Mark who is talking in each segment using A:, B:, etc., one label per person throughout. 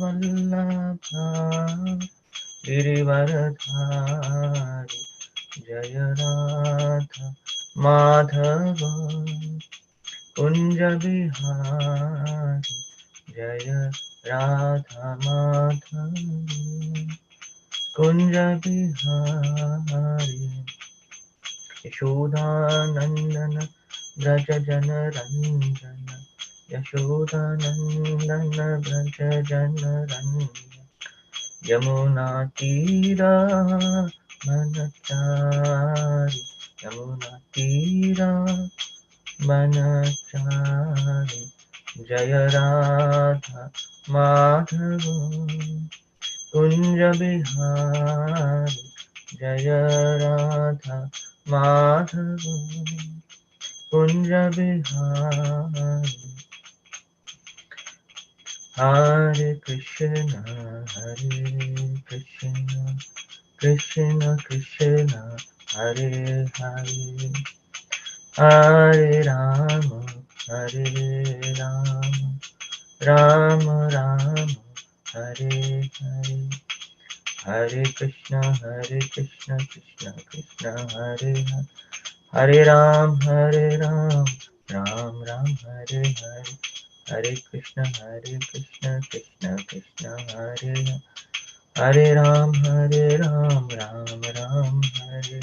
A: Vallabha Girivaradhari Jaya Radha Madhava Kunja Bihari Jaya Radha Madhava Kunja Bihari Yashodanandana Braja Jana Ranjana Yashodanandana Braja Jana Ranjana Yamuna Tira Manachari Yamuna Tira Manachari Jaya Radha Madhava Kunja Bihari Jaya Radha Madhava Kunja Bihari Hare Krishna Hare Krishna Krishna Krishna Hare Hare Hare Rama Hare Rama Rama Rama Hare Hare Hare Krishna Krishna Krishna Hare Hare Hare Ram Ram Ram Hare Hare Hare Krishna Krishna Krishna Hare Hare Hare Ram Ram Ram Hare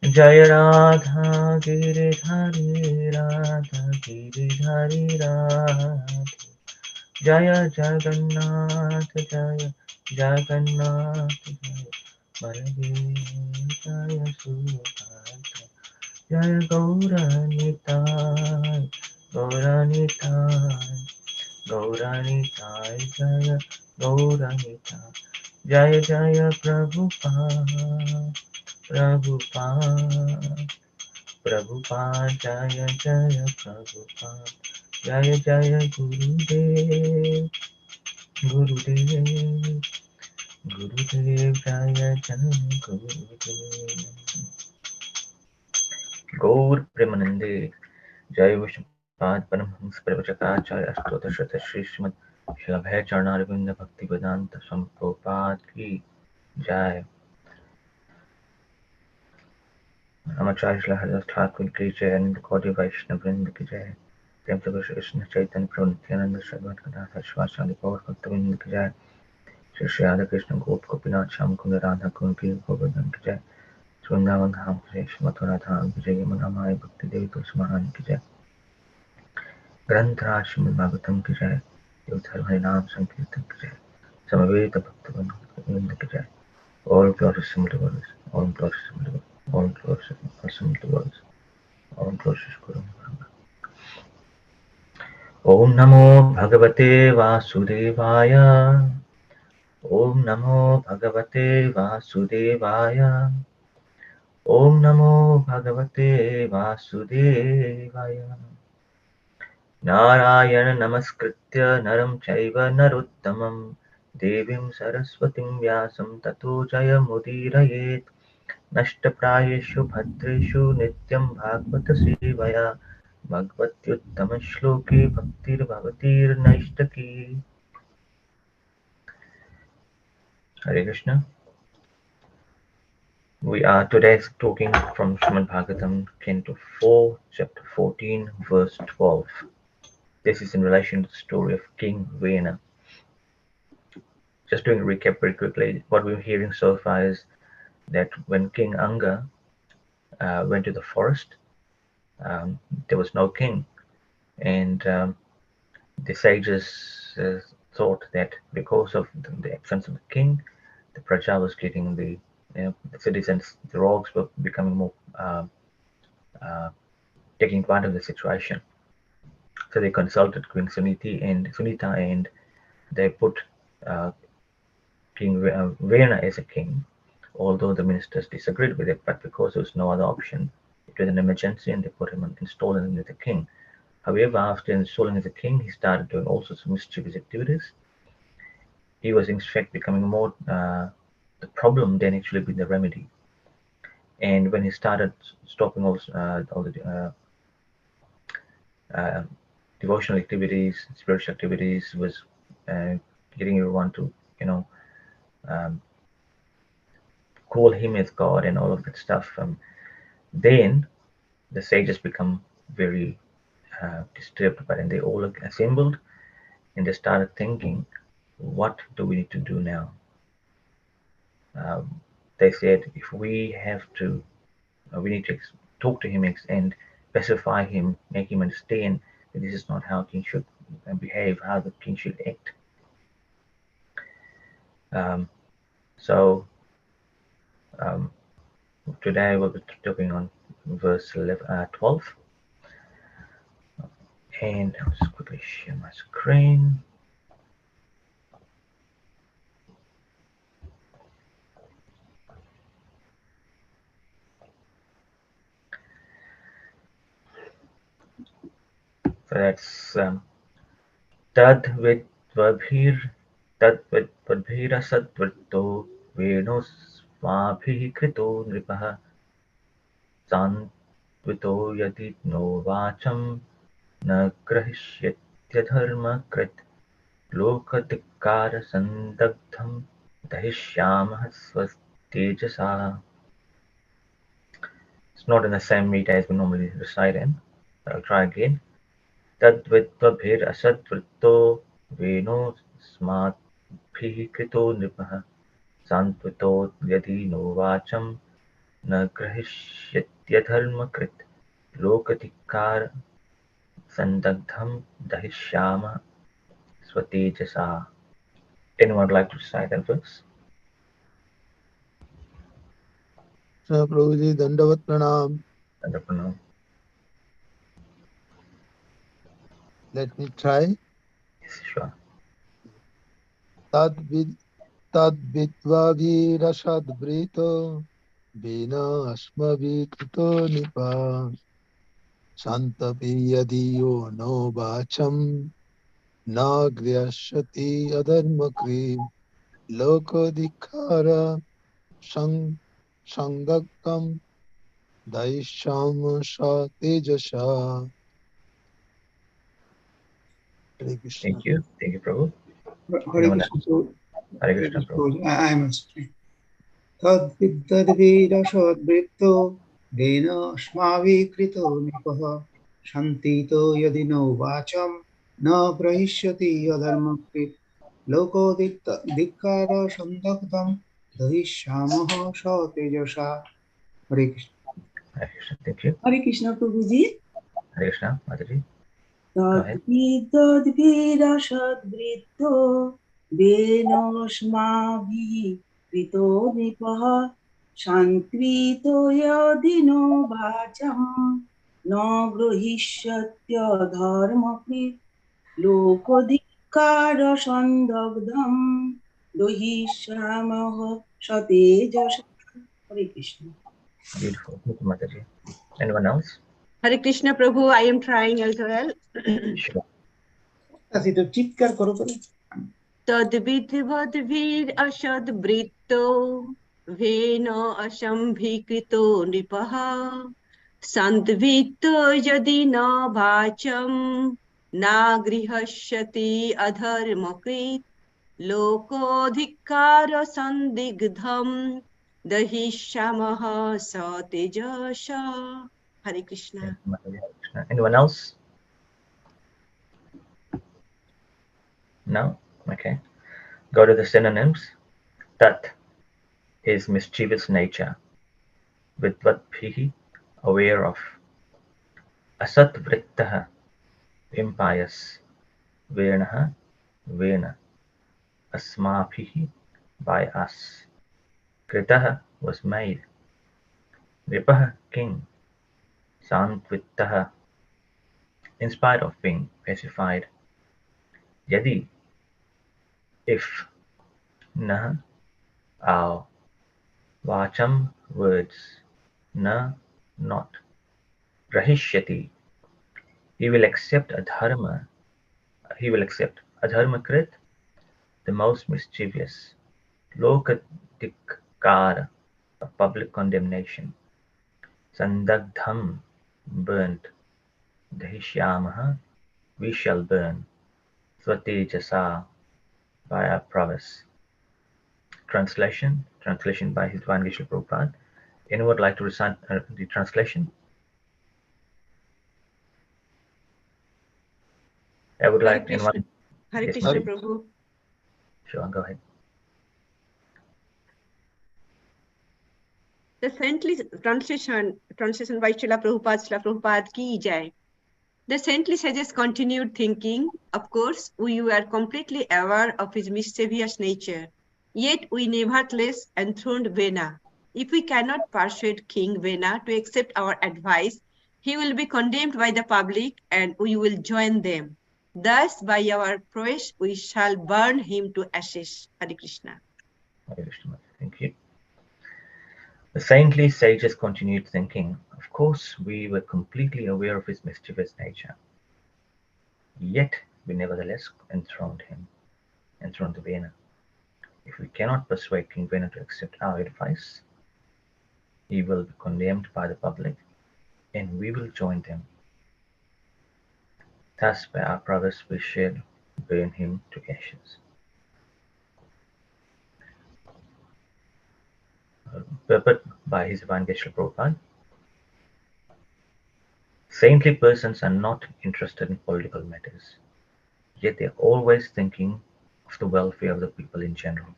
A: Jaya Radha Giridhari Radha Giridhari Radha Jaya Jagannath Jaya Jagannath Jaya Jaya Subhadra Jaya Gauranitai Gauranitai Gauranitai Jaya Gauranitai Jaya Jaya Prabhupada Prabhupada Prabhupada Jaya Jaya Prabhupada Jaya Jaya Gurudev Gurudev Gurudev Jaya Jaya Gurudev Gaur Premanande Jai Vishnupada Paramhams Pravachakacharya Astota Shata Shri Srimad Shalabhaya Charnaravinda Bhakti Vedanta Swami Prabhupada Ki Jai Amacharya Shri Haridas Thakur Ki Jai and Gaudi Vaishnavrinda Ki Jai Prem Prabhu Shri Krishna Chaitanya Prabhu Nityananda Shri Advaita Gadadhar Shivasadi Gaur Bhaktavinda Ki Jai Shri Shri Radha Krishna Gop Gopinath Sham Kunda Radha Kunki Govardhan Ki Jai Shri Vrindavan Dham Ki Jai Shri Mathura Dham Ki Jai Yamuna Mai Bhakti Devi Tulsi Maharani Ki Jai ग्रंथराज Shrimad Bhagavatam की जय देवधर्म हरिनाम संकीर्तन की जय समवेत भक्तवृंद की जय all glories to the words all glories to the words all glories to the words all glories to Guru Om Namo Bhagavate Vasudevaya Om Namo Bhagavate Vasudevaya Om Namo Bhagavate Vasudevaya Narayana Namaskritya Naram Chaiva Narottamam Devim Saraswatim Vyasam Tato Jayamudiraye Nashtaprayeshu Bhadreshu Nityam Bhagavata Sevaya Bhagavatyuttama Shloke Bhaktir Bhavatir Naishtaki Hare Krishna. We are today talking from Srimad Bhagavatam, Canto 4, Chapter 14, Verse 12. This is in relation to the story of King Vena. Just doing a recap very quickly, what we're hearing so far is that when King Anga went to the forest, there was no king, and the sages thought that because of the absence of the king, the praja was getting the citizens, the rogues were becoming more taking part of the situation. So they consulted Queen Sunita, and they put King Vena as a king, although the ministers disagreed with it, but because there was no other option, it was an emergency, and they put him installed him as a king. However, after installing as a king, he started doing all sorts of mischievous activities. He was in fact becoming more the problem than actually being the remedy. And when he started stopping all the devotional activities, spiritual activities, was getting everyone to, you know, um, call him as God and all of that stuff. Then the sages become very disturbed, but then they all assembled and they started thinking, what do we need to do now? Um, they said, if we have to, we need to talk to him and pacify him, make him understand that this is not how king should behave, how the king should act. Um, so um, today we'll be talking on verse 11, 12. And I'll just quickly share my screen. So that's तद्विद्वद्भिर् तद्विद्वद्भिरसद्वृत्तो वेणुस्वाभिः कृतो नृपः सान्त्वितो यदि no वाचं न ग्रहीष्यत्यधर्मकृत् लोकधिक्कारसन्दग्धं दहिष्यामः स्वतेजसा. It's not in the same meter as we normally recite in. I'll try again. तद्विद्वद्भिरसद्वृत्तो वेणोऽस्माभिः कृतो नृपः सान्त्वितो यदि no वाचं न ग्रहीष्यत्यधर्मकृत् लोकधिक्कारसन्दग्धं दहिष्यामः स्वतेजसा. Anyone would like to recite that verse?
B: Prabhuji, Dandavat Pranam.
A: Entrepreneur.
B: Let me try.
A: Yes, sure.
B: Tadvitvabhirashadbrito Bina Ashmavikrito Nipa Shantapi Yadiyo No Bacham Nagryashati Adharmakri Lokodikara Sangakam Daisham Tejasha. Hare Krishna.
A: Thank you. Thank you, Prabhu.
C: Hare
A: Anyone
C: Krishna.
A: else? Hare Krishna, Prabhu.
C: I am sorry. तद्विद्दद्वीरशोद्वृत्तो येन अस्माभिकृतो नृपः शन्तितो यदि no वाचं न ग्रहीष्यति अधर्मकृत् लोकोदिक्कारसन्दग्धं दहिष्यामः सतेजसा. हरे Krishna.
A: Hare Krishna. Thank you.
D: Hare Krishna Prabhuji.
A: Hare Krishna, Mataji. Go ahead.
D: तद्विद्वद्भिरसद्वृत्तो वेनोष्माभिः कृतो नृपः शान्त्वितो यदिनो वाचं न गृहीष्यत्यधर्मकृत् लोकोधिकारसन्दग्धं दहिष्यामः सतेजसा. Hare Krishna.
A: Beautiful. Thank you, Mataji. Anyone else?
E: Hare Krishna Prabhu, I am trying as well.
A: Sure.
C: तो चित्कार करो करो.
E: तद्विद्वद्भिर् असद्वृत्तो वेन असंभिकृतो नृपः सन्त्वितो यदि न वाचं नागृहष्यति अधर्मकृत् लोकोधिकारसन्दिग्धं दहिष्यामः सतेजसा. Hare Krishna.
A: Thank you, Mataji. Hare Krishna. Anyone else? No? Okay. Go to the synonyms. Tat, his mischievous nature. Vidvatbhihi, aware of. Asatvritaha, impious. Venaha, vena. Asmabhihi, by us. Kritaha was made. Ripaha, king. Santvitaha, in spite of being pacified. Yadi, if. Nah, our. Vacham, words. Na, not. Rahishyati, he will accept adharma. He will accept adharmakrit, the most mischievous. Lokadikkara, a public condemnation. Sandagdham, burnt. Dahishyamaha, we shall burn. Swatejasa, by our prowess. Translation by His Divine Geshe Prabhupada. Anyone would like to recite the translation? I would
E: Hare
A: like
E: Krishna.
A: anyone.
E: Hare
A: Yes,
E: Krishna
A: ma'am.
B: Hare
E: Prabhu.
A: Sure, go ahead.
E: The saintly translation by Srila Prabhupada ki jai. The saintly sages continued thinking, of course, we were completely aware of his mischievous nature, yet we nevertheless enthroned Vena. If we cannot persuade King Vena to accept our advice, he will be condemned by the public and we will join them. Thus, by our prowess, we shall burn him to ashes. Hare Krishna.
A: Hare Krishna. Thank you. The saintly sages continued thinking, of course, we were completely aware of his mischievous nature, yet we nevertheless enthroned the Vena. If we cannot persuade King Vena to accept our advice, he will be condemned by the public, and we will join them. Thus, by our prowess, we shall burn him to ashes. Purport by His Divine Geshe Prabhupada. Saintly persons are not interested in political matters, yet they are always thinking of the welfare of the people in general.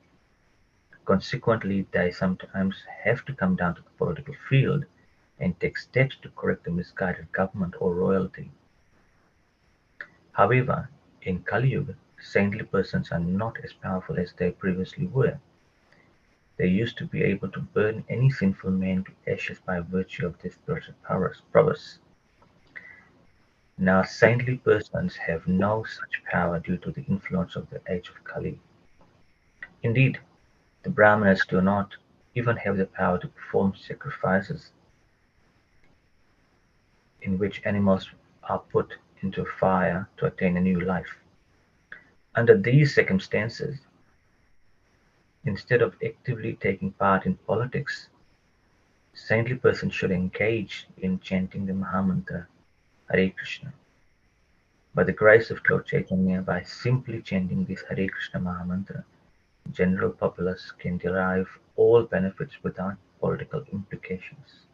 A: Consequently, they sometimes have to come down to the political field and take steps to correct the misguided government or royalty. However, in Kali Yuga, saintly persons are not as powerful as they previously were. They used to be able to burn any sinful man to ashes by virtue of this prowess. Now saintly persons have no such power due to the influence of the age of Kali. Indeed, the Brahmanas do not even have the power to perform sacrifices in which animals are put into fire to attain a new life. Under these circumstances, instead of actively taking part in politics, saintly persons should engage in chanting the Mahamantra Hare Krishna. By the grace of Lord Chaitanya, by simply chanting this Hare Krishna Mahamantra, general populace can derive all benefits without political implications.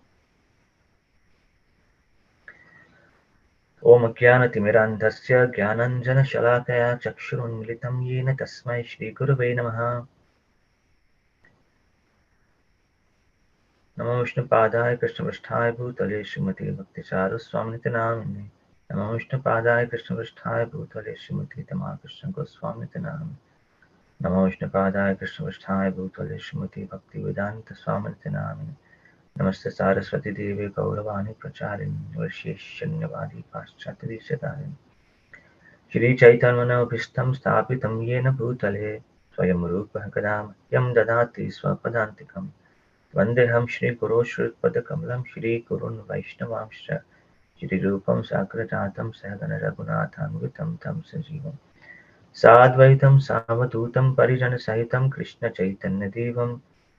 A: ॐ अज्ञानतिमिरान्धस्य ज्ञानाञ्जनशलाकया चक्षुरुन्मिलितं येन तस्मै श्रीगुरवे नमः। नमो विष्णुपादाय कृष्णपृष्ठाय भूतले श्रीमते भक्तिसारस्वामिनिति नामिने। नमो विष्णुपादाय कृष्णपृष्ठाय भूतले श्रीमते तमाकृष्ण गोस्वामिनिति नामिने। नमो विष्णुपादाय कृष्णपृष्ठाय भूतले श्रीमते भक्तिवेदान्त स्वामिनिति नामिने। नमस्ते सारस्वती देवे गौरवाणी प्रचारिणी वैशेष्यन्यवादी पाश्चात्यदेशतारिणी। श्रीचैतन्यमनोभीष्टं स्थापितं येन भूतले स्वयं रूपः कदा यं ददाति स्वपदान्तिकं। वन्देऽहं श्रीगुरो श्रीयुतपदकमलं श्रीगुरून् वैष्णवांश्च श्रीरूपं साग्रजातं सहगण रघुनाथान्वितं तं सजीवं साद्वैतं सावधूतं परिजनसहितं कृष्णचैतन्यदेवं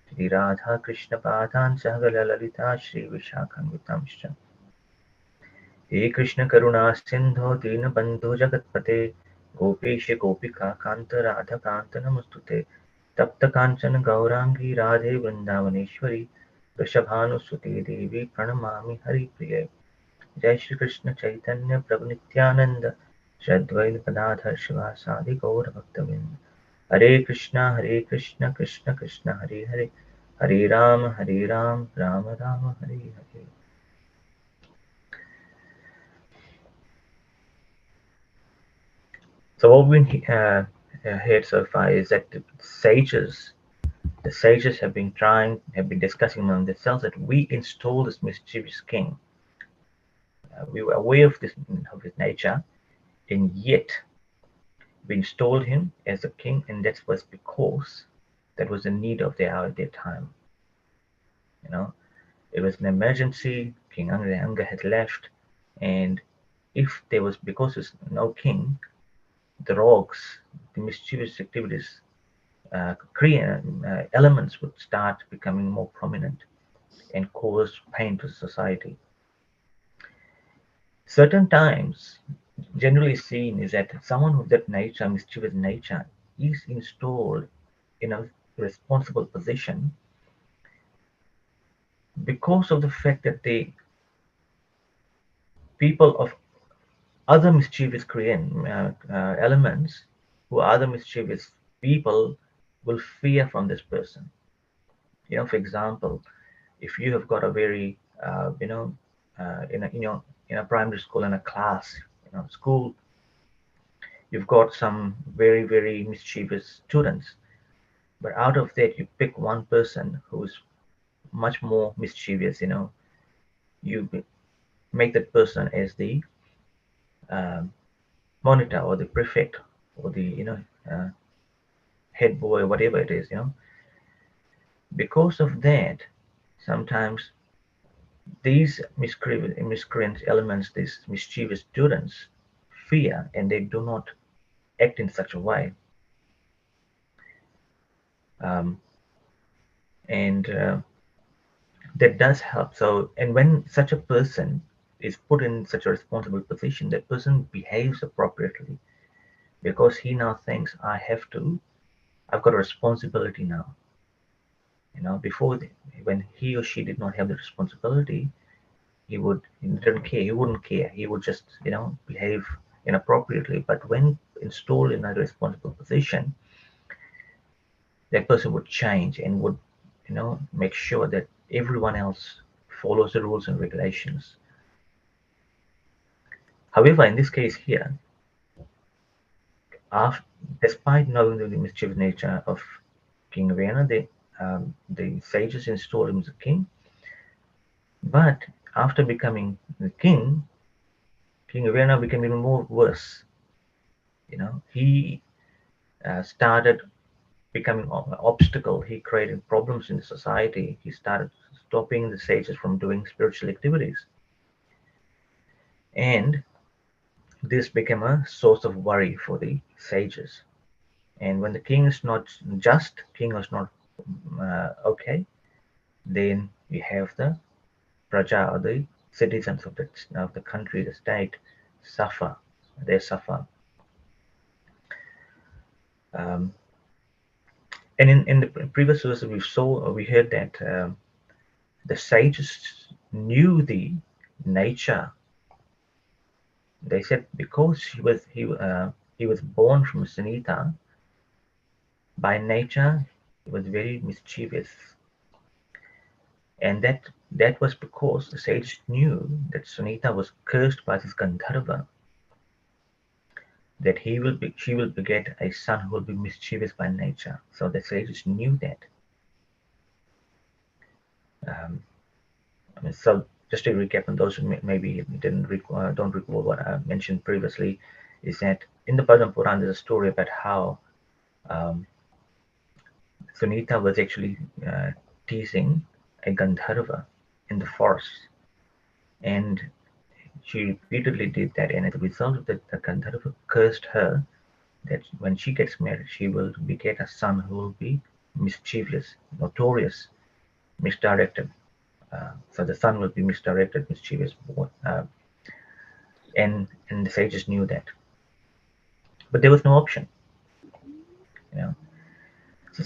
A: श्रीराधाकृष्णपादान् सहगणललिता श्रीविशाखान्वितांश्च। हे कृष्ण करुणा सिंधो दीनबन्धो जगत्पते गोपेश गोपिकान्त राधाकान्त नमोस्तुते। तप्त कांचन गौरांगी राधे वृंदावनेश्वरी वृषभानुसुते देवी प्रणमामि हरिप्रिये। जय श्री कृष्ण चैतन्य प्रभु नित्यानंद श्री अद्वैत गदाधर शिवासादि गौर भक्तवृंद। हरे Krishna Krishna Krishna Hare Hare Hare Ram Ram Ram Hare Hare. So what we heard so far is that the sages have been discussing among themselves that we install this mischievous king. We were aware of his nature, and yet we installed him as a king, and that was because that was the need of the hour at that time. You know, it was an emergency. King Anga had left, and if there was because there's no king, the rogues, the mischievous activities, elements would start becoming more prominent and cause pain to society. Certain times, generally seen, is that someone of that nature, mischievous nature, is installed in a responsible position because of the fact that the people of other mischievous Korean elements who are other mischievous people will fear from this person. For example, if you have got a very, in a primary school, in a class, school, you've got some very, very mischievous students, but out of that, you pick one person who's much more mischievous, you make that person as the um, monitor or the prefect or the, uh, head boy, whatever it is, because of that, sometimes these miscreant elements, these mischievous students, fear and they do not act in such a way. Um, and that does help. So, and when such a person is put in such a responsible position, that person behaves appropriately because he now thinks, I've got a responsibility now. Before when he or she did not have the responsibility, he didn't care. He wouldn't care. He would just, behave inappropriately. But when installed in a responsible position, that person would change and would, make sure that everyone else follows the rules and regulations. However, in this case here, after, despite knowing the mischievous nature of King Vena, the sages installed him as a king. But after becoming the king, King Vena became even more worse. He started becoming an obstacle. He created problems in the society. He started stopping the sages from doing spiritual activities. And this became a source of worry for the sages. And when the king is not just, king is not okay, then we have the praja, or the citizens of the country, the state, suffer. They suffer. Um, and in the previous verses, we heard that the sages knew the nature. They said because he was born from Sunita, by nature he was very mischievous, and that was because the sages knew that Sunita was cursed by this Gandharva, that she will beget a son who will be mischievous by nature. So the sages knew that. Um, so just to recap on those who maybe don't recall what I mentioned previously, is that in the Padma Puran there's a story about how um, Sunita was actually teasing a Gandharva in the forest, and she repeatedly did that, and as a result of that, the Gandharva cursed her that when she gets married, she will beget a son who will be mischievous, notorious, misdirected. So the son will be misdirected, mischievous, and the sages knew that, but there was no option, you know.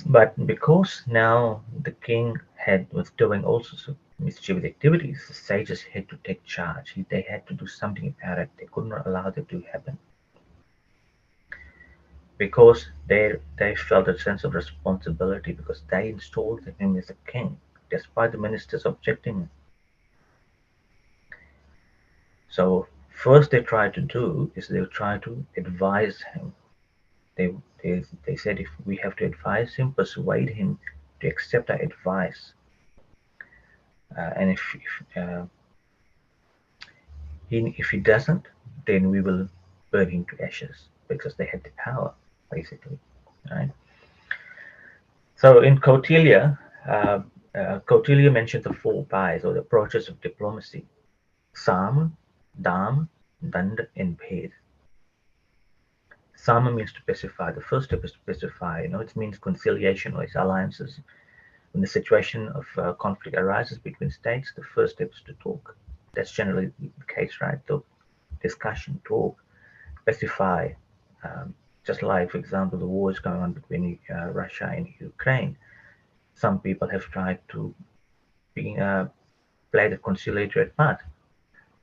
A: But because now the king was doing all sorts of mischievous activities, the sages had to take charge. They had to do something about it. They could not allow that to happen because they felt a sense of responsibility because they installed him as a king, despite the ministers objecting. So first they tried to do is they tried to advise him. They, they said if we have to advise him, persuade him to accept our advice. And if he doesn't, then we will burn him to ashes because they had the power, basically, right? So in Kautilya mentions the four pies or the approaches of diplomacy: Sam, Dam, Dand, and Bhed. Sama means to pacify. The first step is to pacify. It means conciliation or alliances. When the situation of conflict arises between states, the first step is to talk. That's generally the case, right? So discussion, talk, pacify. Um, Just like, for example, the war is going on between Russia and Ukraine. Some people have tried to play the conciliatory part,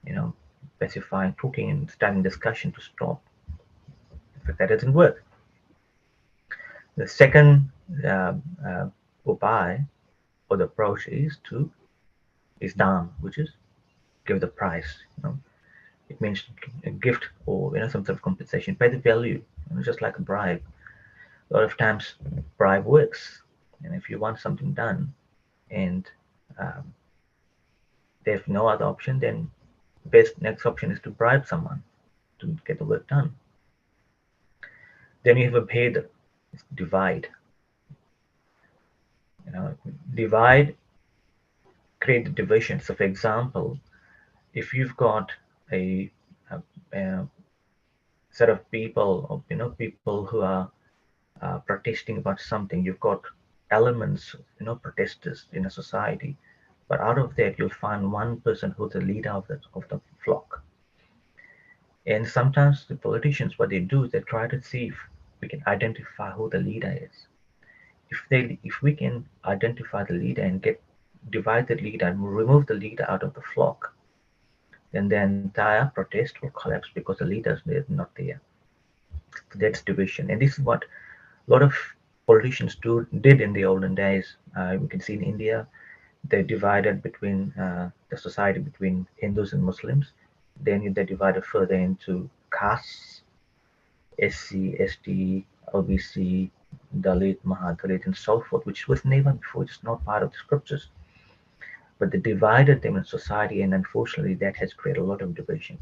A: you know, specifying, talking, and starting discussion to stop. But that doesn't work. The second uh, uh, upai or the approach is dam, which is give the price. It means a gift or some sort of compensation. Pay the value, just like a bribe. A lot of times, bribe works, and if you want something done, and um, there's no other option, then best next option is to bribe someone to get the work done. Then you have a bhed, divide. You know, divide, create the division. So, for example, if you've got a, a set of people, or people who are protesting about something, you've got elements, protesters in a society, but out of that you'll find one person who's the leader of the flock. And sometimes the politicians, what they do is they try to see if we can identify who the leader is. If we can identify the leader and get divide the leader and remove the leader out of the flock, then the entire protest will collapse because the leader is not there. So that's division, and this is what a lot of politicians did in the olden days. We can see in India, they divided between the society between Hindus and Muslims. Then they divided further into castes: SC, ST, OBC, Dalit, Mahadalit, and so forth, which was never before. It's not part of the scriptures. But they divided them in society, and unfortunately, that has created a lot of division.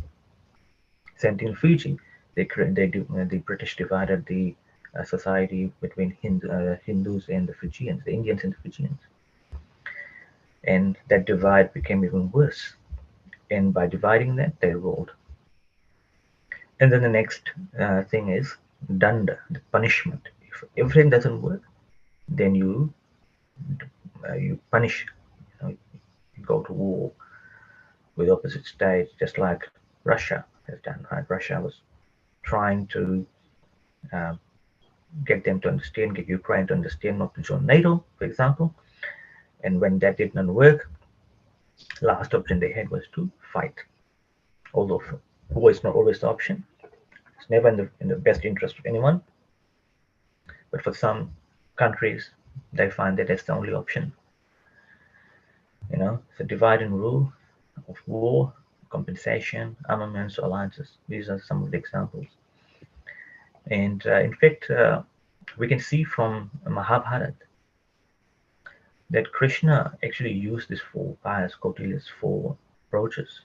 A: Same thing in Fiji. The British divided the society between Hindus and the Fijians, the Indians and the Fijians, and that divide became even worse. And by dividing that, they ruled. And then the next thing is danda, the punishment. If everything doesn't work, then you punish. You go to war with opposite states, just like Russia has done. Right? Russia was trying to uh, get them to understand, get Ukraine to understand not to join NATO, for example. And when that did not work, last option they had was to fight. Although war is not always the option. It's never in the best interest of anyone. But for some countries, they find that that's the only option. So divide and rule of war, compensation, armaments, alliances. These are some of the examples. And in fact, we can see from Mahabharata that Krishna actually used these four pious Kautilya's four approaches.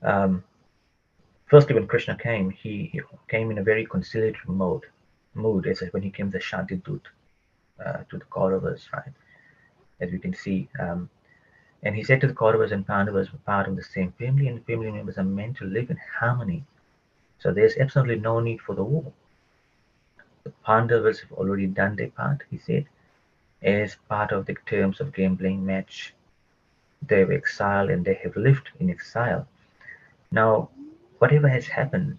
A: Firstly, when Krishna came, he came in a very conciliatory mood, as when he came the Shantidut to the Kauravas, right? As we can see. And he said to the Kauravas and Pandavas were part of the same family, and family members are meant to live in harmony. So there's absolutely no need for the war. The Pandavas have already done their part, he said, as part of the terms of gambling match. They were exiled and they have lived in exile. Now, whatever has happened,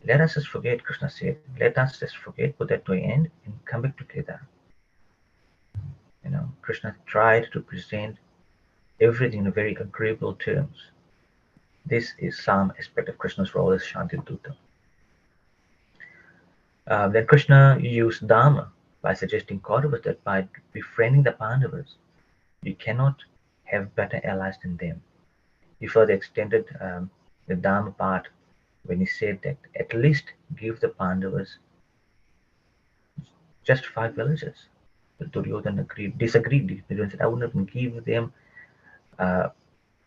A: let us just forget, Krishna said. Let us just forget, put that to an end, and come back together. Krishna tried to present everything in very agreeable terms. This is some aspect of Krishna's role as Shantiduta. Then Krishna used Dharma by suggesting Kauravas that by befriending the Pandavas, you cannot have better allies than them. He further extended the Dharma part when he said that at least give the Pandavas just 5 villages. But Duryodhana disagreed. He said, I would not give them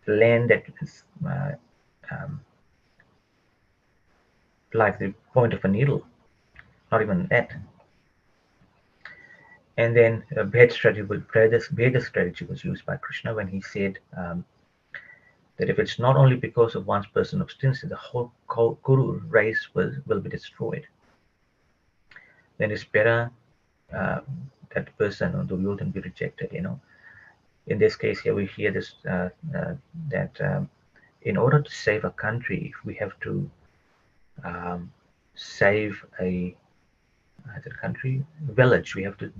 A: land that is um, like the point of a needle. Not even that. And then Bheda strategy was used by Krishna when he said that if it's not only because of one's personal obstinacy, the whole Kuru race will be destroyed. Then it's better that person or Duryodhana be rejected. In this case here we hear this that in order to save a country, if we have to save a country village, we have to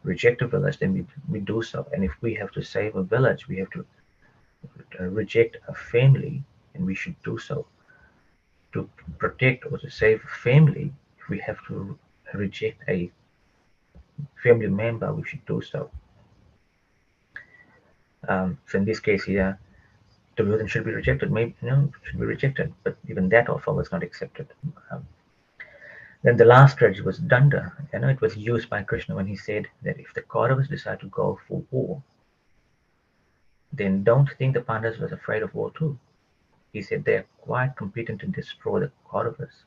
A: reject a village, then we do so. And if we have to save a village, we have to reject a family, and we should do so. To protect or to save a family, if we have to reject a family member, we should do so. So in this case here, Duryodhan should be rejected. Maybe should be rejected, but even that offer was not accepted. Um, then the last strategy was Danda. It was used by Krishna when he said that if the Kauravas decide to go for war, then don't think the Pandavas was afraid of war too. He said they are quite competent to destroy the Kauravas.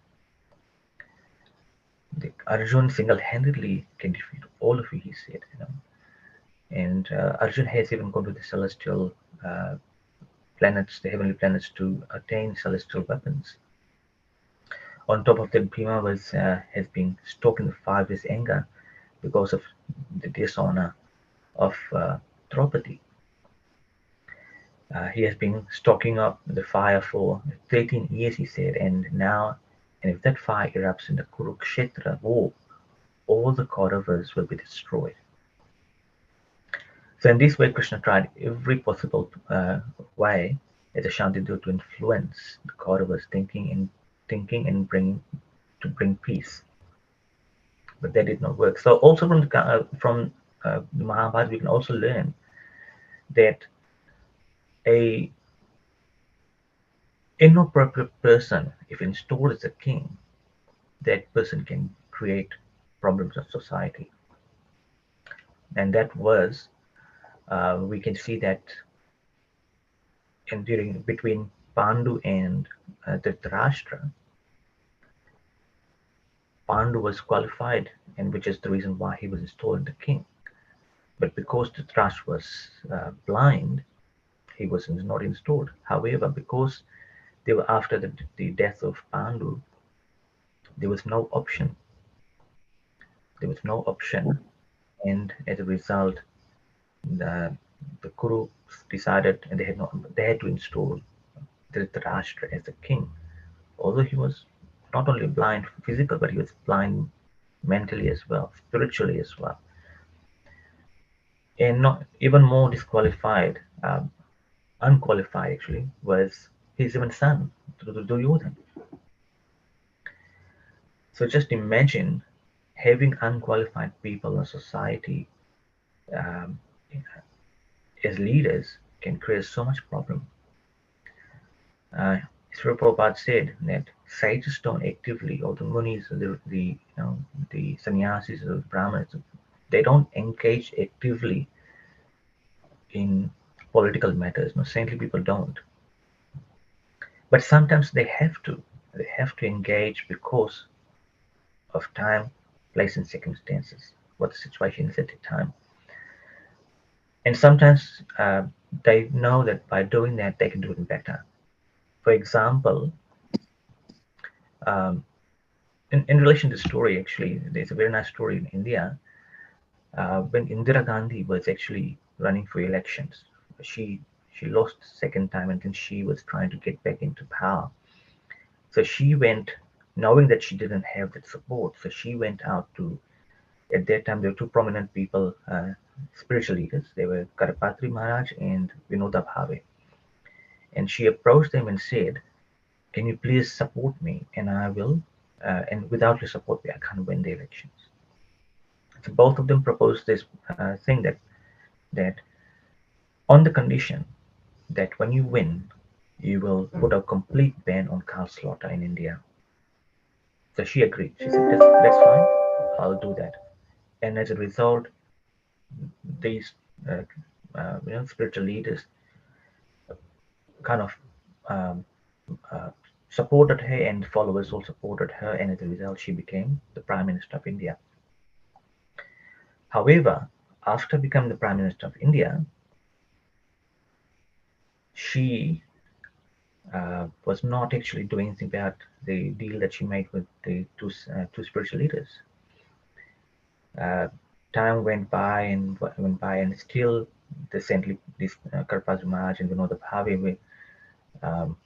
A: Arjun single-handedly can defeat all of you, he said. And Arjun has even gone to the celestial planets, the heavenly planets, to attain celestial weapons. On top of that, Bhima has been stoked in the fire of his anger because of the dishonor of Draupadi. He has been stoking up the fire for 13 years, he said, and if that fire erupts in the Kurukshetra war, all the Kauravas will be destroyed. So in this way, Krishna tried every possible way as a Shantideva to influence the Kauravas' thinking and bring peace. But that did not work. So also from the Mahabharata, we can also learn that a inappropriate person, if installed as a king, that person can create problems of society. And that was, we can see that between Pandu and Dhritarashtra, Pandu was qualified, and which is the reason why he was installed as the king. But because Dhritarashtra was blind, he was not installed. However, because they were after the death of Pandu, there was no option. There was no option, and as a result, the Kuru decided, and they had to install Dhritarashtra as the king. Although he was not only blind physical, but he was blind mentally as well, spiritually as well, and not even more disqualified, unqualified actually, was his even son, Duryodhan. So just imagine having unqualified people in society um, as leaders can create so much problem. Srila Prabhupada said that sages don't actively, or the munis, or the sannyasis, or the brahmanas, they don't engage actively in political matters. No, saintly people don't. But sometimes they have to. They have to engage because of time, place, and circumstances, what the situation is at the time. And sometimes they know that by doing that, they can do it better. For example, um, in relation to the story, actually, there's a very nice story in India when Indira Gandhi was actually running for elections. She she lost second time, and then she was trying to get back into power. So she went, knowing that she didn't have that support. So she went out to, at that time, there were two prominent people, spiritual leaders. They were Karapatri Maharaj and Vinoda Bhave. And she approached them and said, "Can you please support me? And I will, and without your support, I can't win the elections." So both of them proposed this thing that on the condition that when you win, you will put a complete ban on cow slaughter in India. So she agreed. She said, that's fine. I'll do that. And as a result, these uh, spiritual leaders kind of um, uh, supported her, and followers all supported her, and as a result, she became the Prime Minister of India. However, after becoming the Prime Minister of India, she was not actually doing anything about the deal that she made with the two spiritual leaders. Uh, Time went by, and still the saintly this Karpaz Maharaj and Vinoda Bhave um,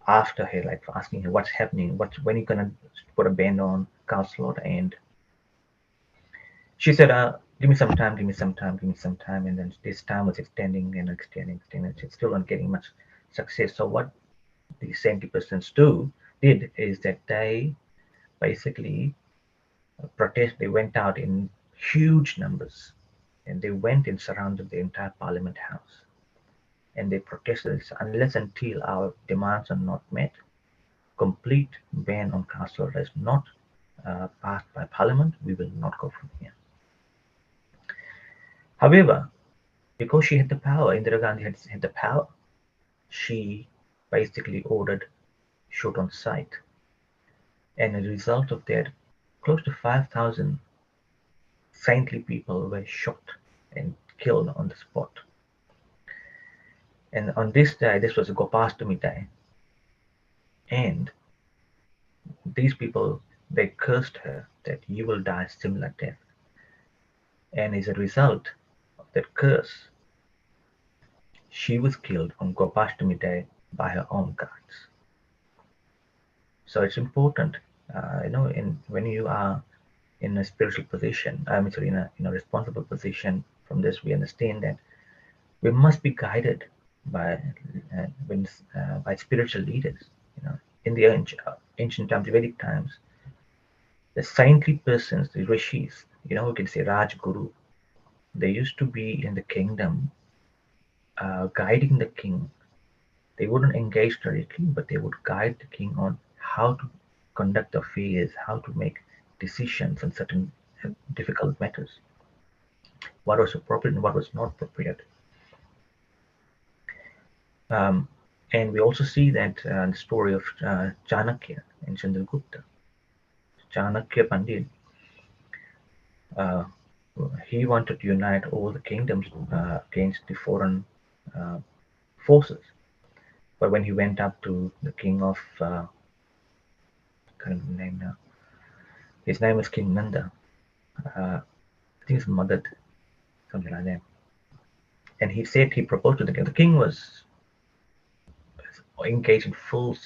A: after her, like asking her what's happening, when you gonna put a ban on cow slaughter, and she said, "Give me some time, give me some time, give me some time." And then this time was extending and extending, extending. She's still not getting much success. So what the 70% did is that they basically protest. They went out in huge numbers, and they went and surrounded the entire Parliament House, and they protested unless until our demands are not met, complete ban on caste slaughter is not passed by Parliament, we will not go from here. However, because she had the power, Indira Gandhi had the power, she basically ordered shoot on sight. And as a result of that, close to 5,000 saintly people were shot and killed on the spot. And on this day, this was a Gopastami day, and these people, they cursed her that you will die similar death. And as a result of that curse, she was killed on Gopastami day by her own guards. So it's important, when you are in a spiritual position, I mean, sorry, in a responsible position. From this, we understand that we must be guided by by spiritual leaders. You know, in the ancient times, Vedic times, the saintly persons, the rishis, we can say Raj Guru, they used to be in the kingdom, guiding the king. They wouldn't engage directly, but they would guide the king on how to conduct affairs, how to make decisions on certain difficult matters, what was appropriate and what was not appropriate. Um, and we also see that the story of Chanakya and Chandragupta. Chanakya Pandit, uh, he wanted to unite all the kingdoms against the foreign uh, forces. But when he went up to the king of, I can't remember the name now, his name was King Nanda. I think it's Magad, something like that. And he said, he proposed to the king. The king was engaged in full,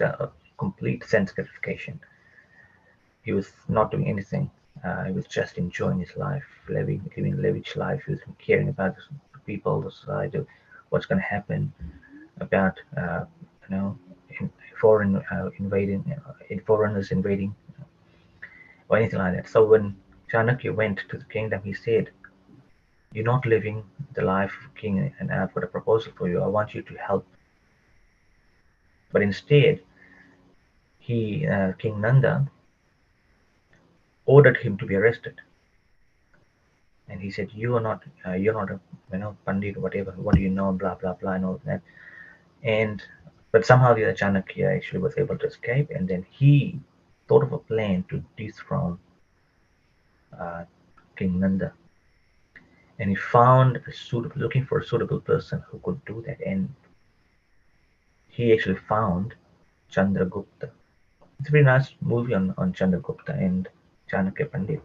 A: complete sense gratification. He was not doing anything. He was just enjoying his life, living a lavish life. He was caring about the people, the society, what's going to happen, about you know in foreign invading, in foreigners invading, or anything like that. So when Chanakya went to the kingdom, he said, "You're not living the life of king, and I've got a proposal for you. I want you to help." But instead, King Nanda ordered him to be arrested, and he said, you're not a pandit or whatever. What do you know? Blah blah blah and all that. And but somehow the other Chanakya actually was able to escape, and then he thought of a plan to dethrone uh, King Nanda, and he found looking for a suitable person who could do that, and he actually found Chandragupta. It's a very nice movie on Chandragupta and Chanakya Pandit,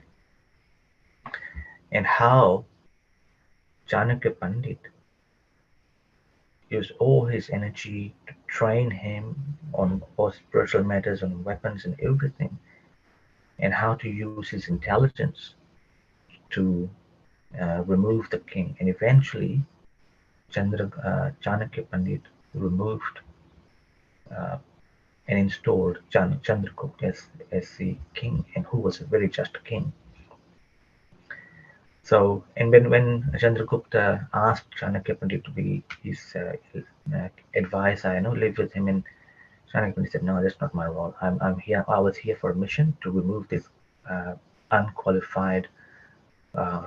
A: and how Chanakya Pandit used all his energy to train him on all spiritual matters, on weapons and everything, and how to use his intelligence to remove the king. And eventually, Chanakya Pandit removed uh, and installed Chandragupta as the king, and who was a very just king. So, and when Chandragupta asked Chanakya Pandit to be his advisor, live with him, and Chanakya Pandit said, "No, that's not my role. I'm here. I was here for a mission to remove this uh, unqualified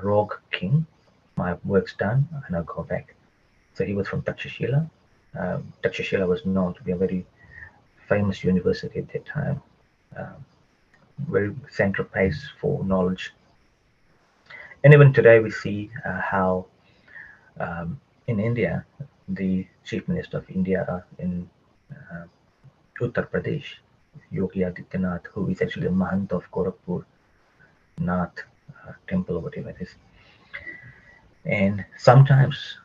A: rogue king. My work's done, and I'll go back." So he was from Takshashila. Takshashila was known to be a very famous university at that time, uh, very central place for knowledge. And even today, we see how in India, the Chief Minister of India in uh, Uttar Pradesh, Yogi Adityanath, who is actually the Mahant of Gorakhpur Nath temple or whatever it is. And sometimes,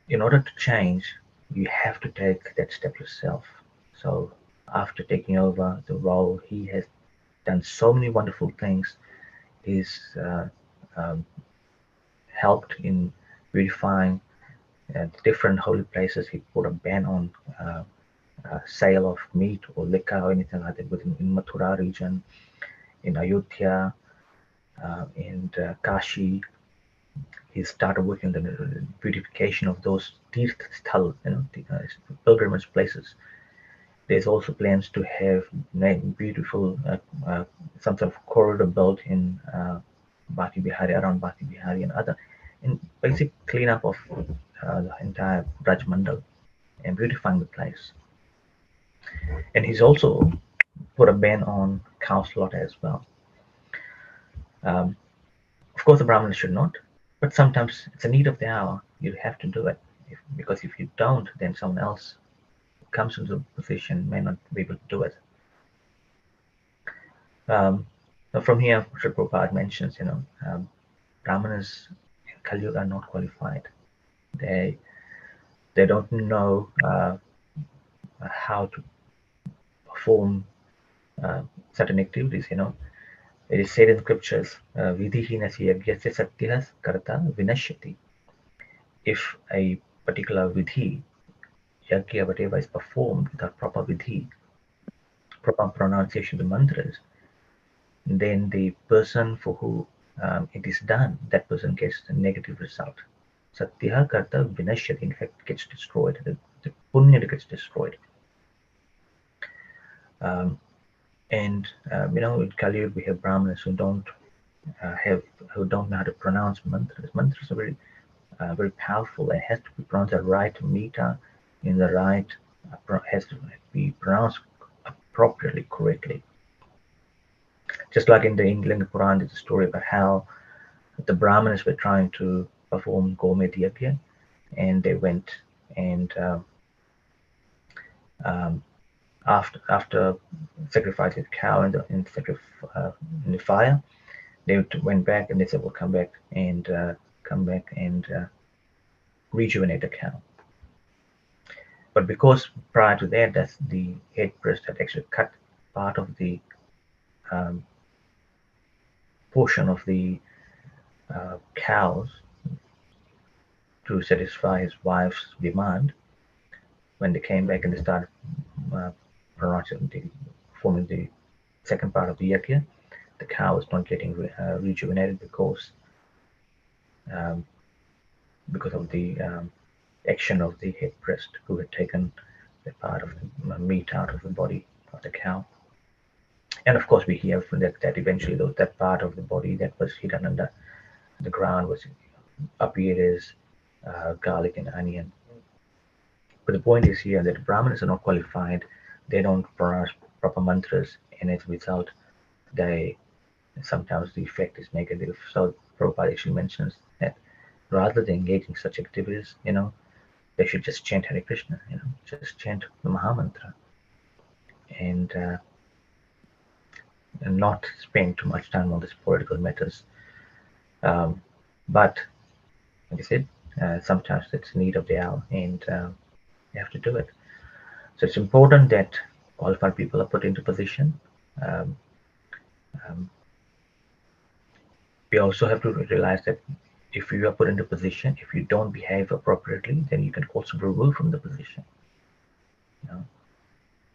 A: in order to change, you have to take that step yourself. So after taking over the role, he has done so many wonderful things. He's um, helped in beautifying different holy places. He put a ban on uh, sale of meat or liquor or anything like that within in Mathura region, in Ayodhya, and Kashi. He started working on the beautification of those Tirth Sthal, pilgrimage places. There's also plans to have beautiful some sort of corridor built in Baki Bihari, around Baki Bihari and other, in basic cleanup of the entire Braj Mandal and beautifying the place. And he's also put a ban on cow slaughter as well. Um, of course, the Brahmins should not, but sometimes it's a need of the hour. You have to do it because if you don't, then someone else who comes into the position may not be able to do it. Um, from here, Sri Prabhupada mentions, Brahmanas in Kali Yuga are not qualified. They they don't know how to perform uh, certain activities. It is said in scriptures, "Vidhihinasya yagyasya satyas karta vinashyati." If a particular vidhi, yagya, whatever is performed without proper vidhi, proper pronunciation of the mantras, then the person for who it is done, that person gets a negative result. Satya karta vinashyati, in fact, gets destroyed. The punya gets destroyed. Um, and in Kali Yuga we have Brahmanas have who don't know how to pronounce mantras. Mantras are very powerful. It has to be pronounced the right meter in the right has to be pronounced appropriately, correctly. Just like in the Linga Puran, there's a story about how the Brahmanas were trying to perform Gomed Yajna, and they went and um, after sacrificing the cow in the fire, they went back and they said, "We'll come back and rejuvenate the cow." But because prior to that, the head priest had actually cut part of the um, portion of the cows to satisfy his wife's demand. When they came back and they started uh, forming the second part of the yajna, the cow was not getting rejuvenated um, because of the action of the head priest who had taken the part of the meat out of the body of the cow. And of course, we hear from that eventually that part of the body that was hidden under the ground was appeared as garlic and onion. But the point is here that Brahmanas are not qualified. They don't pronounce proper mantras, and as a result, they sometimes the effect is negative. So Prabhupada actually mentions that rather than engaging such activities, they should just chant Hare Krishna, just chant the Mahamantra, and not spend too much time on these political matters. Um, but like I said, sometimes it's need of the hour, and you have to do it. So it's important that qualified people are put into position. Um, um, we also have to realize that if you are put into position, if you don't behave appropriately, then you can also be removed from the position.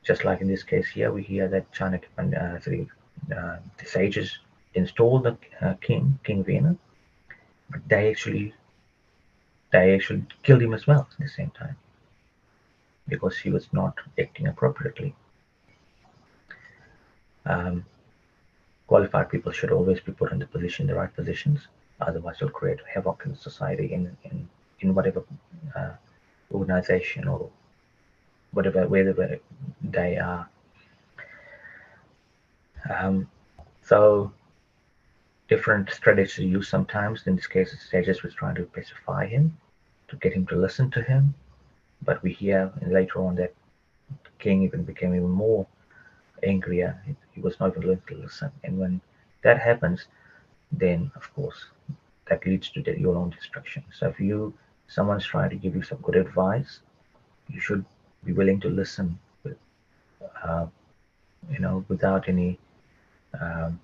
A: Just like in this case here, we hear that the sages installed the King Vena, but they actually killed him as well at the same time because he was not acting appropriately. Um, qualified people should always be put in the right positions, otherwise you'll create havoc in society in whatever uh, organization or wherever they are. Um, so different strategies are used sometimes. In this case, the sages was trying to pacify him, to get him to listen to him. But we hear later on that the king even became even more angrier. He was not even willing to listen. And when that happens, then of course that leads to your own destruction. So if someone's trying to give you some good advice, you should be willing to listen uh, without any um,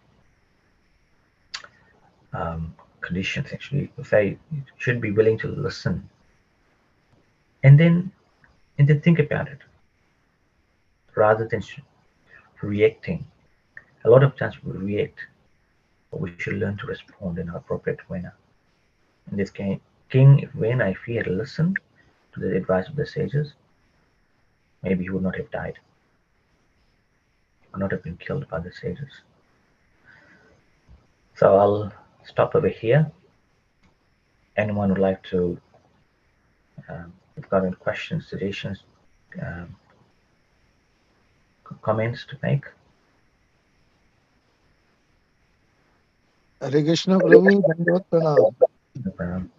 A: conditions. Actually, they should be willing to listen, and then think about it rather than reacting. A lot of times we react, but we should learn to respond in an appropriate manner. In this case, king, if when if he had listened to the advice of the sages, maybe he would not have died. He would not have been killed by the sages. So I'll stop over here. Anyone would like to, if you've got any questions, suggestions, um, comments to make?
B: Hare Krishna Prabhu, Dandavat Pranam.
A: Um,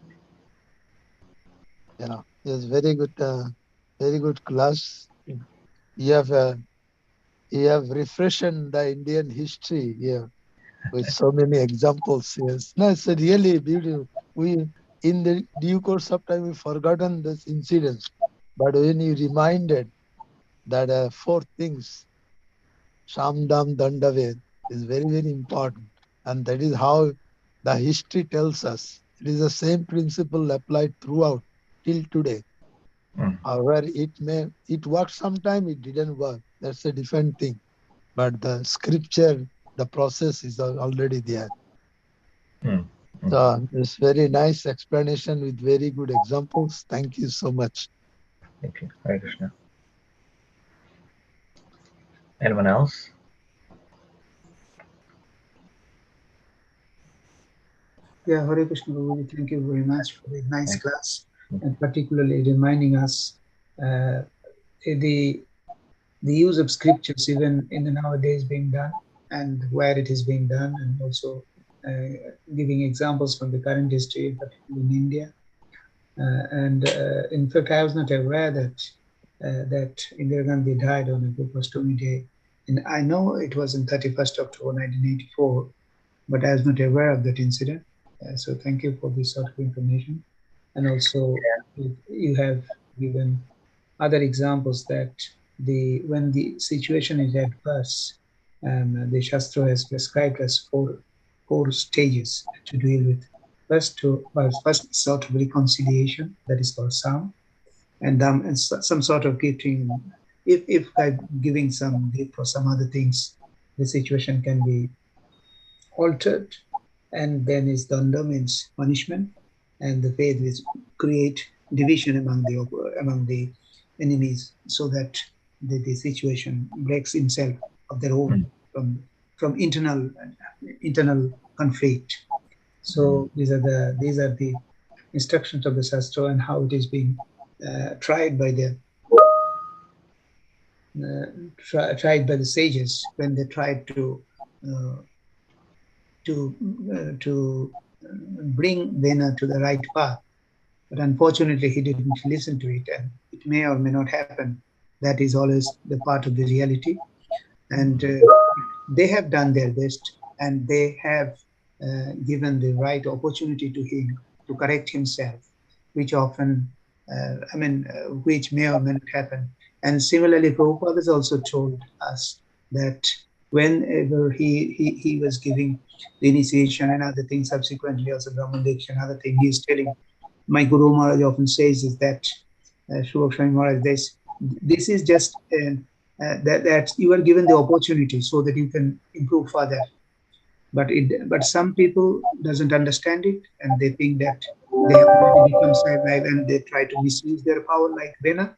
B: Yeah, yes, very good class. You have you have refreshed the Indian history here with so many examples. Yes, no, it's a really beautiful. We in the due course of time we forgotten this incidents, but when you reminded that four things, Shamdam Dandave, is very important, and that is how the history tells us. It is the same principle applied throughout till today.
A: mm,
B: However, it worked sometime, it didn't work. That's a different thing. But the scripture, the process is already there.
A: mm, mm.
B: So it's very nice explanation with very good examples. Thank you so much.
A: Thank you. Hare Krishna. Anyone else?
C: Yeah, Hare Krishna Prabhuji, thank you very much for the nice
A: Thank
C: class,
A: you.
C: and particularly reminding us uh, the use of scriptures even in the nowadays being done and where it is being done, and also giving examples from the current history, particularly in India. And in fact, I was not aware that Indira Gandhi died on a Gopastami day, and I know it was on 31st October 1984, but I was not aware of that incident. So thank you for this sort of information, and also you have given other examples that when the situation is adverse, the Shastra has prescribed us four stages to deal with. First sort of reconciliation, that is called Sam, and some sort of giving, if by giving some gift or some other things, the situation can be altered. And then is danda, means punishment, and the faith is create division among the enemies, so that the situation breaks itself of their own,
A: Mm,
C: from internal conflict.
A: mm,
C: So these are the instructions of the Shastra, and how it is being tried by the uh, tried by the sages when they tried uh, to bring Vena to the right path. But unfortunately, he didn't listen to it, and it may or may not happen. That is always the part of the reality. And they have done their best, and they have given the right opportunity to him to correct himself, which often, which may or may not happen. And similarly, Prabhupada has also told us that whenever he was giving the initiation and other things, subsequently also Brahman Diksha and other thing, he is telling, my Guru Maharaj often says is that, Shri Swami Maharaj, this is just that you are given the opportunity so that you can improve further. But some people doesn't understand it, and they think that they have already become savvy and they try to misuse their power like Vena.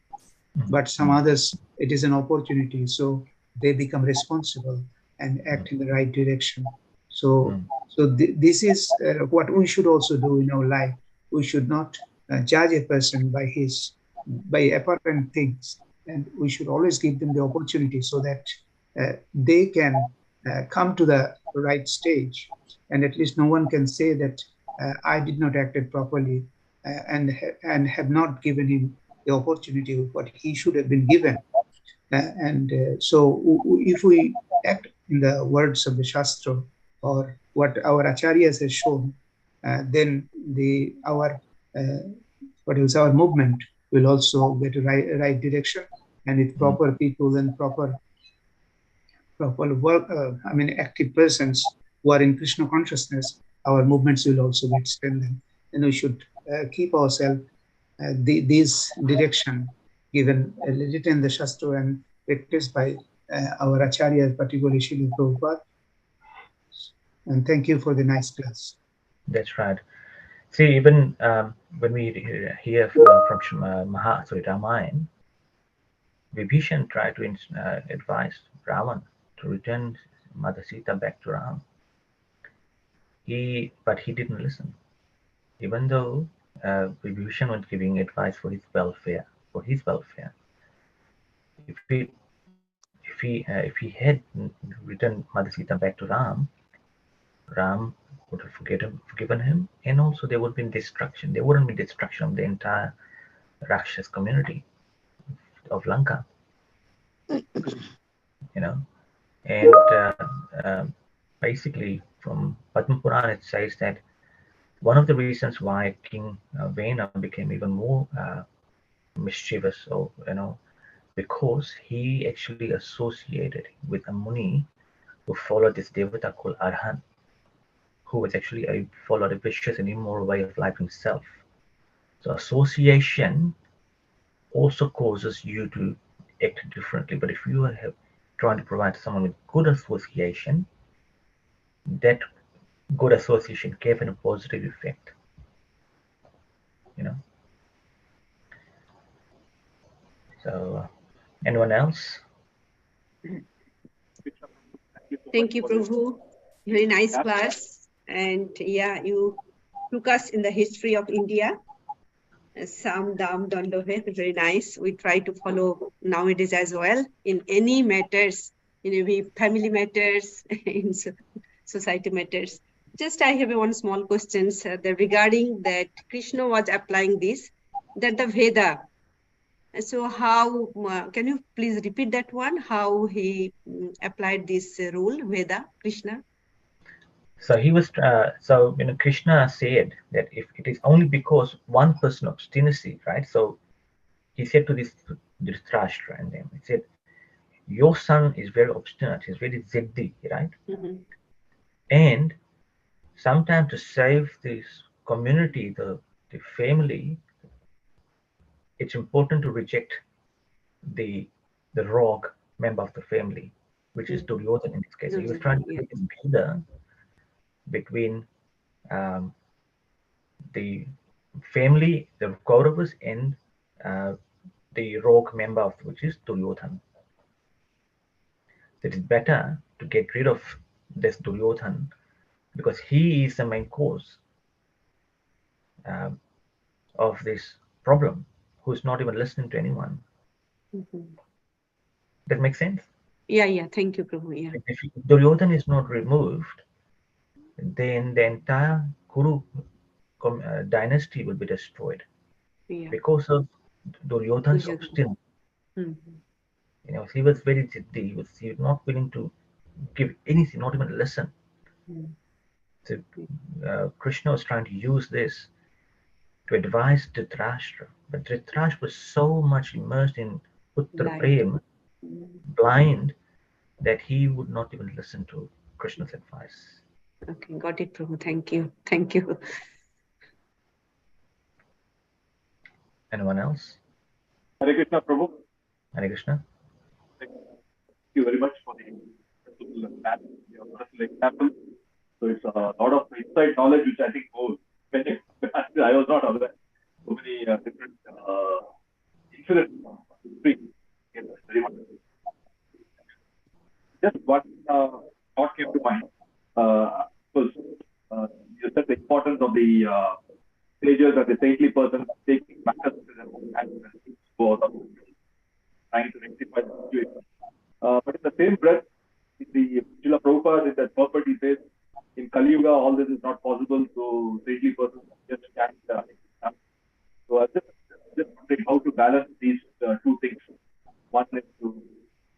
C: But some others, it is an opportunity, so they become responsible and act in the right direction. So,
A: mm,
C: this is what we should also do in our life. We should not judge a person by apparent things, and we should always give them the opportunity so that they can come to the right stage, and at least no one can say that I did not act it properly, and have not given him the opportunity of what he should have been given. So if we act in the words of the Shastra, or what our acharyas has shown, then uh, our movement will also get a right direction, and with
A: mm,
C: proper people and proper active persons who are in Krishna consciousness, our movements will also get strengthened. And we should keep ourselves this direction given written in the Shastra and practiced by our acharyas, particularly Srila Prabhupada. And thank you for the nice class.
A: That's right. See, even when we hear from Ramayana, Vibhishan tried to advise Ravan to return Mother Sita back to Ram. But he didn't listen, even though Vibhishan was giving advice for his welfare. For his welfare, if he had returned Mother Sita back to Ram, Ram would have forgiven him, and also there would be destruction. There wouldn't be destruction of the entire Rakshas community of Lanka, you know. And basically, from Padma Puran, it says that one of the reasons why King Vena became even more mischievous, or because he actually associated with a Muni who followed this Devata called Arhan, who was actually followed a vicious and immoral way of life himself. So association also causes you to act differently. But if you are trying to provide someone with good association, that good association gave a positive effect. You know. So, anyone else?
E: Thank you, Prabhu. Very nice class. And yeah, you took us in the history of India. Sam Dam Dandohet, very nice. We try to follow nowadays as well in any matters, in every family matters, in society matters. Just I have one small question regarding that Krishna was applying this, that the Veda. So how, can you please repeat that one, how he applied this rule, Veda, Krishna?
A: So he was. Krishna said that if it is only because one person obstinacy, right? So he said to this Dhritarashtra, and then he said, "Your son is very obstinate. He's very ziddy, right?
E: Mm-hmm.
A: And sometimes to save this community, the family, it's important to reject the rogue member of the family, which is Duryodhana in this case. So he was trying to create a border between um, the family, the Kauravas, and uh, the rogue member of which is Duryodhana. It is better to get rid of this Duryodhana because he is the main cause um, of this problem, who's not even listening to anyone.
E: Mm-hmm.
A: That makes sense?
E: Yeah. Thank you, Prabhu. Yeah.
A: If Duryodhana is not removed, then the entire Kuru dynasty will be destroyed because of Duryodhana's obstinance.
E: Mm-hmm.
A: He was very ziddhi. He was not willing to give anything, not even listen.
E: Mm-hmm.
A: So Krishna was trying to use this to advise Dhritarashtra, but Dhritarashtra was so much immersed in Putra Prem, blind, that he would not even listen to Krishna's advice.
E: Okay, got it, Prabhu. Thank you. Thank you.
A: Anyone else?
F: Hare Krishna, Prabhu.
A: Hare Krishna.
F: Thank you very much for the personal example. So it's a lot of inside knowledge which I think I was not aware. So many different incidents. Very much. Just one thought came to mind. Was you said the importance of the sages and the saintly person taking matters into their own hands and go out of trying to rectify the situation. But in the same breath, in the Srila Prabhupada, in that purport, he says, in Kali Yuga, all this is not possible, so saintly person just can't. So I just wondering how to balance these two things. One is to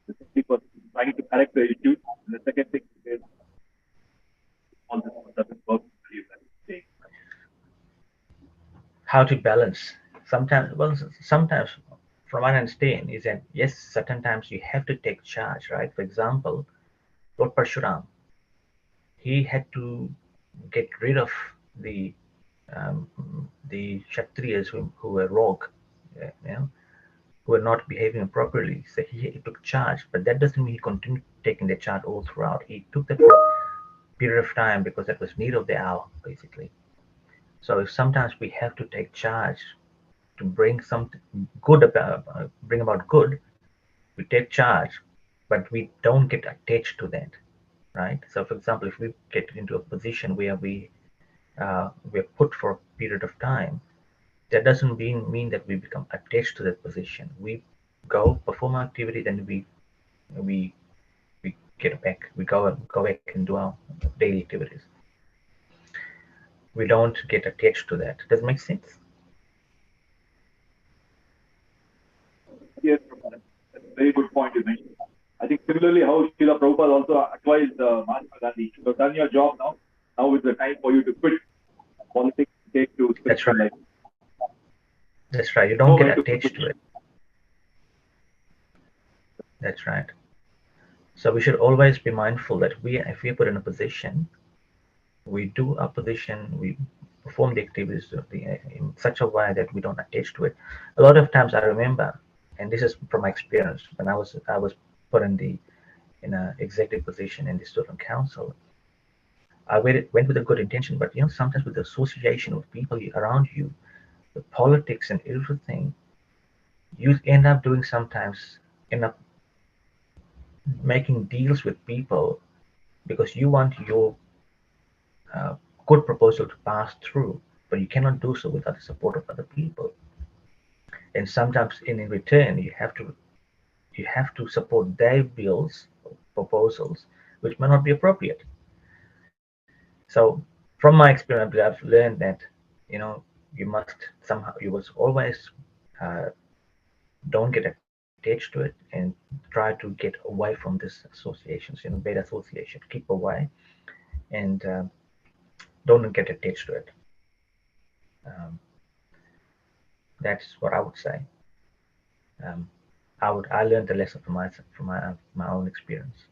F: the saintly person trying to correct the issue, and the second thing is all this doesn't work.
A: How to balance? Sometimes, from what I understand, is that yes, certain times you have to take charge, right? For example, Lord Parshuram, he had to get rid of the um, the Kshatriyas who were rogue, you know, who were not behaving appropriately. So he took charge, but that doesn't mean he continued taking the charge all throughout. He took that for a period of time because that was need of the hour, basically. So if sometimes we have to take charge to bring something good about, bring about good, we take charge, but we don't get attached to that, right? So, for example, if we get into a position where we're put for a period of time, that doesn't mean that we become attached to that position. We go perform our activity, then we we get back. We go back and do our daily activities. We don't get attached to that. Does it make sense?
F: Yes, Prabhupada. That's a very good point you mentioned. I think similarly how Srila Prabhupada also advised Mahatma Gandhi, you have done your job now. Now is the time for you to quit politics and take to
A: That's
F: spiritual
A: right.
F: life.
A: That's right. You
F: Know
A: don't
F: when
A: get
F: to
A: attached
F: quit.
A: to it. That's right. So we should always be mindful that if we are put in a position, we do our position, we perform the activities in such a way that we don't attach to it. A lot of times I remember, and this is from my experience, when I was put in an executive position in the student council, I went with a good intention, but sometimes with the association of people around you, the politics and everything, you end up doing sometimes end up making deals with people because you want your uh, good proposal to pass through, but you cannot do so without the support of other people. And sometimes in return, you have to support their bills, proposals, which may not be appropriate. So, from my experience, I've learned that you must somehow you must always uh, don't get attached to it and try to get away from these associations, bad association, keep away and don't get attached to it. Um, that's what I would say. Um, I learned the lesson from my own experience.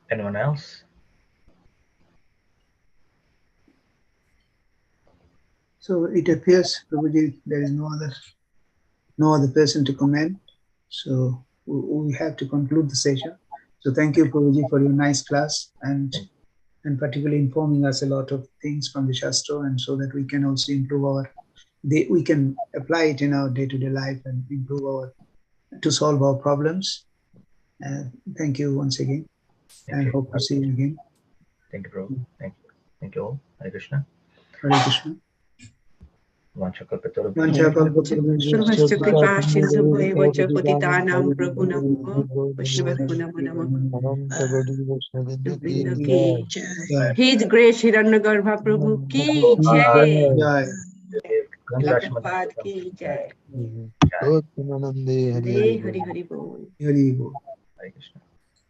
A: Anyone else?
C: So it appears, Prabhuji, there is no other person to comment. So we have to conclude the session. So thank you, Prabhuji, for your nice class and particularly informing us a lot of things from the Shastra, and so that we can also improve we can apply it in our day-to-day life and to solve our problems. Thank you once again, and hope to see you again.
A: Thank you, bro. Thank you all. Hare Krishna.
C: Hare Krishna.
E: Survasya kripa sindhu bhaiva cha patitanam prabhu Vaishnavako namo namo Vrinda ki jai. His Grace Hiranyagarbha Prabhu ki jai. Prabhupada ki jai.
B: Good Namaste.
E: Hare Hari Hari Bol.
C: Hari Bol.
A: Hare Krishna.